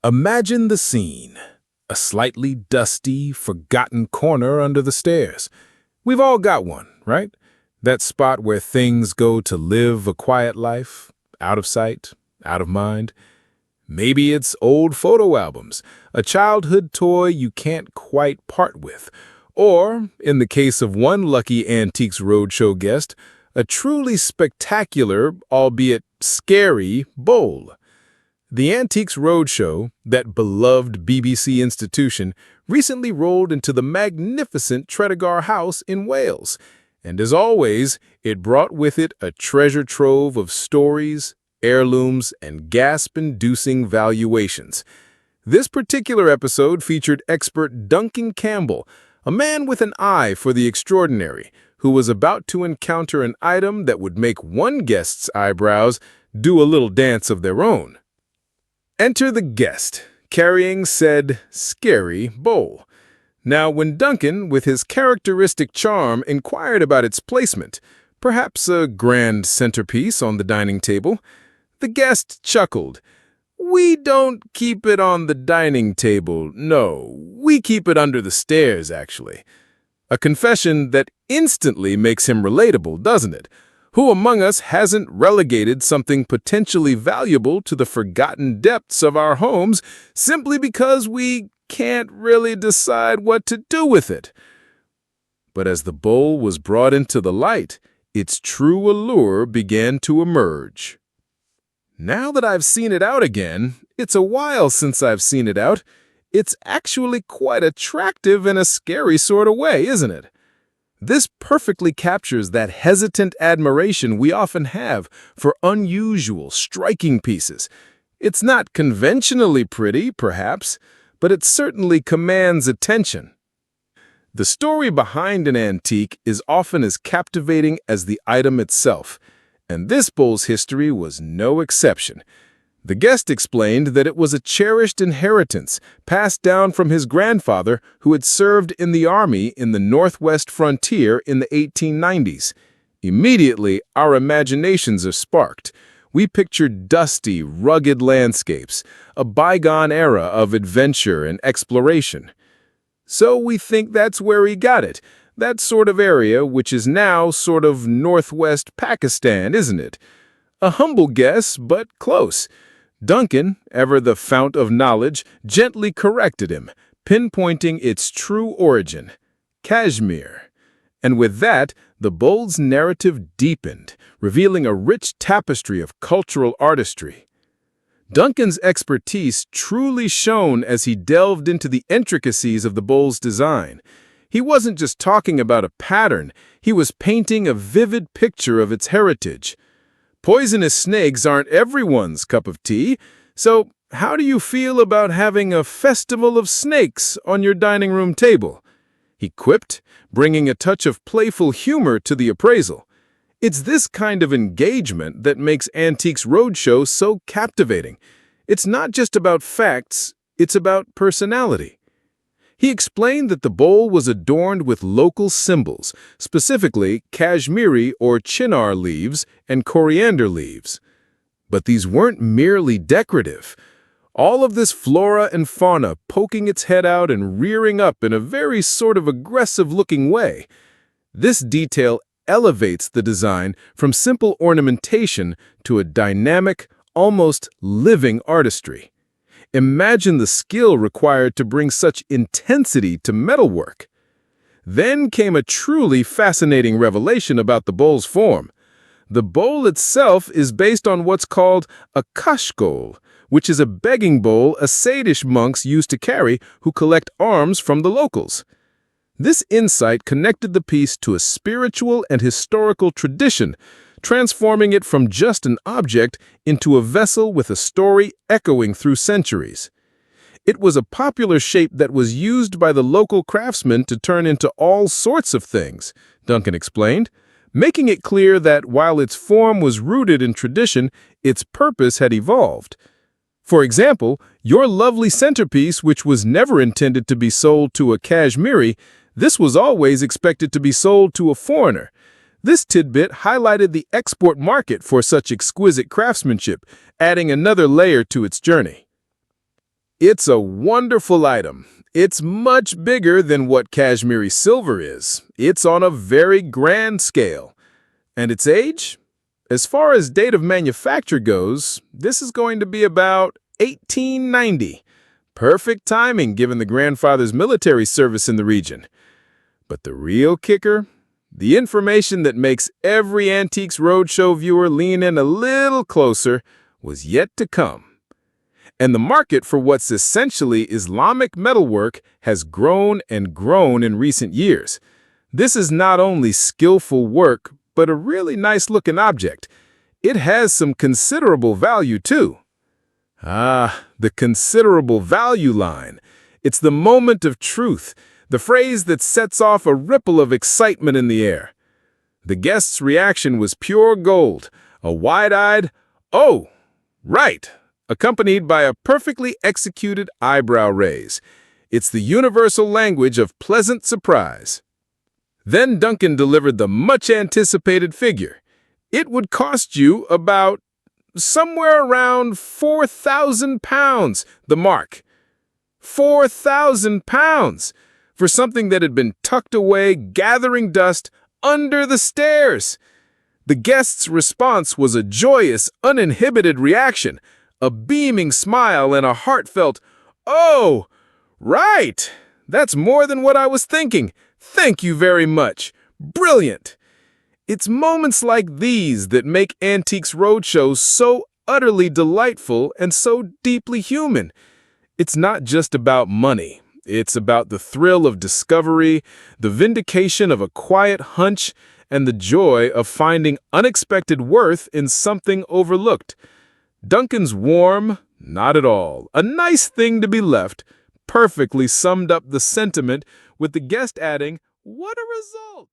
Imagine the scene. A slightly dusty, forgotten corner under the stairs. We've all got one, right? That spot where things go to live a quiet life, out of sight, out of mind. Maybe it's old photo albums, a childhood toy you can't quite part with, or, in the case of one lucky Antiques Roadshow guest, a truly spectacular, albeit scary, bowl. The Antiques Roadshow, that beloved BBC institution, recently rolled into the magnificent Tredegar House in Wales, and as always, it brought with it a treasure trove of stories, heirlooms, and gasp-inducing valuations. This particular episode featured expert Duncan Campbell, a man with an eye for the extraordinary, who was about to encounter an item that would make one guest's eyebrows do a little dance of their own. Enter the guest, carrying said scary bowl. Now, when Duncan, with his characteristic charm, inquired about its placement, perhaps a grand centerpiece on the dining table, the guest chuckled. "We don't keep it on the dining table, no. We keep it under the stairs, actually." A confession that instantly makes him relatable, doesn't it? Who among us hasn't relegated something potentially valuable to the forgotten depths of our homes simply because we can't really decide what to do with it? But as the bowl was brought into the light, its true allure began to emerge. Now that I've seen it out again, it's a while since I've seen it out, it's actually quite attractive in a scary sort of way, isn't it? This perfectly captures that hesitant admiration we often have for unusual, striking pieces. It's not conventionally pretty, perhaps, but it certainly commands attention. The story behind an antique is often as captivating as the item itself, and this bowl's history was no exception. The guest explained that it was a cherished inheritance passed down from his grandfather who had served in the army in the Northwest frontier in the 1890s. Immediately, our imaginations are sparked. We pictured dusty, rugged landscapes, a bygone era of adventure and exploration. So we think that's where he got it, that sort of area which is now sort of northwest Pakistan, isn't it? A humble guess, but close. Duncan, ever the fount of knowledge, gently corrected him, pinpointing its true origin, Kashmir. And with that, the bowl's narrative deepened, revealing a rich tapestry of cultural artistry. Duncan's expertise truly shone as he delved into the intricacies of the bowl's design. He wasn't just talking about a pattern, he was painting a vivid picture of its heritage. Poisonous snakes aren't everyone's cup of tea, so how do you feel about having a festival of snakes on your dining room table? He quipped, bringing a touch of playful humor to the appraisal. It's this kind of engagement that makes Antiques Roadshow so captivating. It's not just about facts, it's about personality. He explained that the bowl was adorned with local symbols, specifically Kashmiri or chinar leaves and coriander leaves. But these weren't merely decorative. All of this flora and fauna poking its head out and rearing up in a very sort of aggressive-looking way. This detail elevates the design from simple ornamentation to a dynamic, almost living artistry. Imagine the skill required to bring such intensity to metalwork. Then came a truly fascinating revelation about the bowl's form. The bowl itself is based on what's called a kashkol, which is a begging bowl Assadish monks used to carry who collect alms from the locals. This insight connected the piece to a spiritual and historical tradition, transforming it from just an object into a vessel with a story echoing through centuries. It was a popular shape that was used by the local craftsmen to turn into all sorts of things, Duncan explained, making it clear that while its form was rooted in tradition, its purpose had evolved. For example, your lovely centerpiece, which was never intended to be sold to a Kashmiri, this was always expected to be sold to a foreigner. This tidbit highlighted the export market for such exquisite craftsmanship, adding another layer to its journey. It's a wonderful item. It's much bigger than what Kashmiri silver is. It's on a very grand scale. And its age? As far as date of manufacture goes, this is going to be about 1890. Perfect timing given the grandfather's military service in the region. But the real kicker? The information that makes every Antiques Roadshow viewer lean in a little closer was yet to come. And the market for what's essentially Islamic metalwork has grown and grown in recent years. This is not only skillful work, but a really nice-looking object. It has some considerable value, too. Ah, the considerable value line. It's the moment of truth, the phrase that sets off a ripple of excitement in the air. The guest's reaction was pure gold, a wide-eyed, "Oh, right," accompanied by a perfectly executed eyebrow raise. It's the universal language of pleasant surprise. Then Duncan delivered the much-anticipated figure. It would cost you about somewhere around 4,000 pounds, the mark. 4,000 pounds for something that had been tucked away, gathering dust under the stairs. The guest's response was a joyous, uninhibited reaction, a beaming smile and a heartfelt, "Oh, right! That's more than what I was thinking. Thank you very much. Brilliant!" It's moments like these that make Antiques Roadshow so utterly delightful and so deeply human. It's not just about money. It's about the thrill of discovery, the vindication of a quiet hunch, and the joy of finding unexpected worth in something overlooked. Duncan's warm, "Not at all, a nice thing to be left," perfectly summed up the sentiment, with the guest adding, "What a result!"